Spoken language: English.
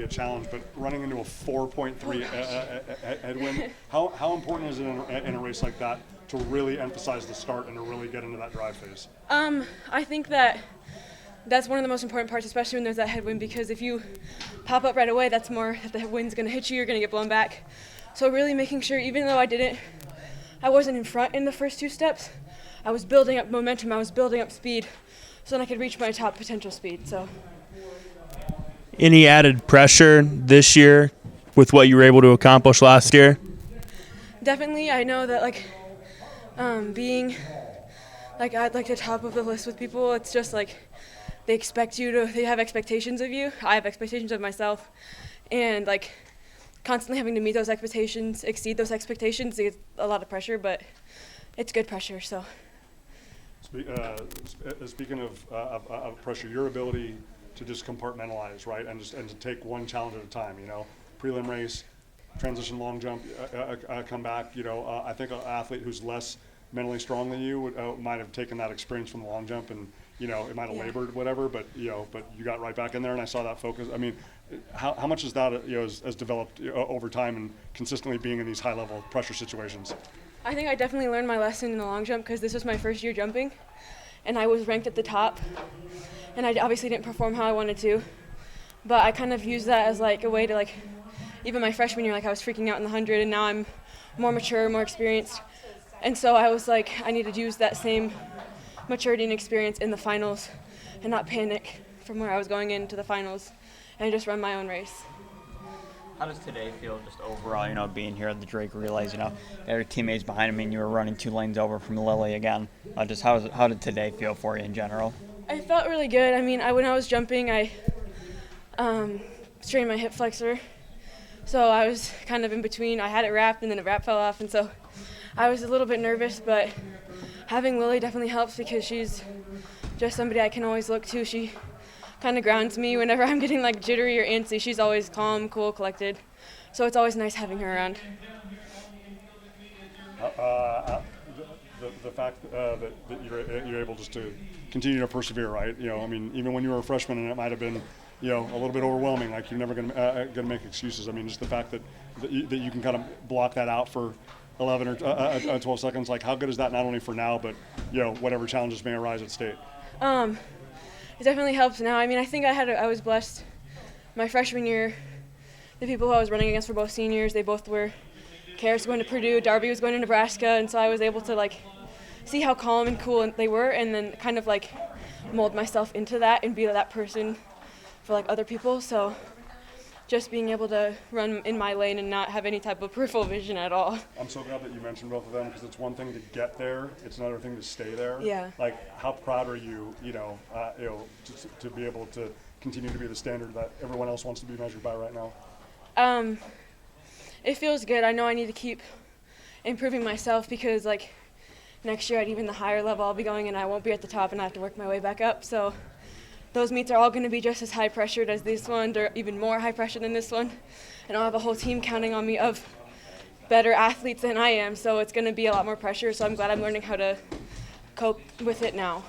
a challenge, but running into a 4.3 headwind, how important is it in a race like that to really emphasize the start and to really get into that drive phase? I think that's one of the most important parts, especially when there's that headwind, because if you pop up right away, that's more that the wind's going to hit you, you're going to get blown back. So really making sure, even though I wasn't in front in the first two steps, I was building up momentum, I was building up speed, so then I could reach my top potential speed. So, any added pressure this year with what you were able to accomplish last year? Definitely, I know that being at the top of the list with people, it's just they have expectations of you. I have expectations of myself, and constantly having to meet those expectations, exceed those expectations, it's a lot of pressure, but it's good pressure. So. Speaking of pressure, your ability to just compartmentalize, right, and to take one challenge at a time. Prelim race, transition long jump, come back. I think an athlete who's less mentally strong than you might have taken that experience from the long jump and it might have labored whatever, but you got right back in there, and I saw that focus. I mean, how much is that has developed over time and consistently being in these high level pressure situations? I think I definitely learned my lesson in the long jump because this was my first year jumping, and I was ranked at the top, and I obviously didn't perform how I wanted to, but I kind of used that as a way to even my freshman year, I was freaking out in the 100, and now I'm more mature, more experienced, and so I was I need to use that same maturity and experience in the finals and not panic from where I was going into the finals and just run my own race. How does today feel just overall, being here at the Drake Relays, your teammates behind me and you were running 2 lanes over from Lily again? Just how did today feel for you in general? I felt really good. I mean, when I was jumping, I strained my hip flexor. So I was kind of in between. I had it wrapped and then the wrap fell off. And so I was a little bit nervous, but having Lily definitely helps because she's just somebody I can always look to. She kind of grounds me whenever I'm getting jittery or antsy. She's always calm, cool, collected. So it's always nice having her around. The fact that you're able just to continue to persevere, right? Even when you were a freshman and it might have been, a little bit overwhelming, you're never gonna make excuses. I mean, just the fact that you can kind of block that out for 11 or 12 seconds. How good is that not only for now, but whatever challenges may arise at state? It definitely helps now. I mean, I think I was blessed. My freshman year, the people who I was running against were both seniors. They both were. Karis was going to Purdue, Darby was going to Nebraska, and so I was able to see how calm and cool they were, and then kind of mold myself into that and be that person for other people. So just being able to run in my lane and not have any type of peripheral vision at all. I'm so glad that you mentioned both of them because it's one thing to get there, it's another thing to stay there. Yeah. How proud are you, to be able to continue to be the standard that everyone else wants to be measured by right now? It feels good. I know I need to keep improving myself because next year at even the higher level I'll be going and I won't be at the top and I have to work my way back up. So those meets are all going to be just as high pressured as this one. They're even more high pressured than this one. And I'll have a whole team counting on me of better athletes than I am. So it's going to be a lot more pressure. So I'm glad I'm learning how to cope with it now.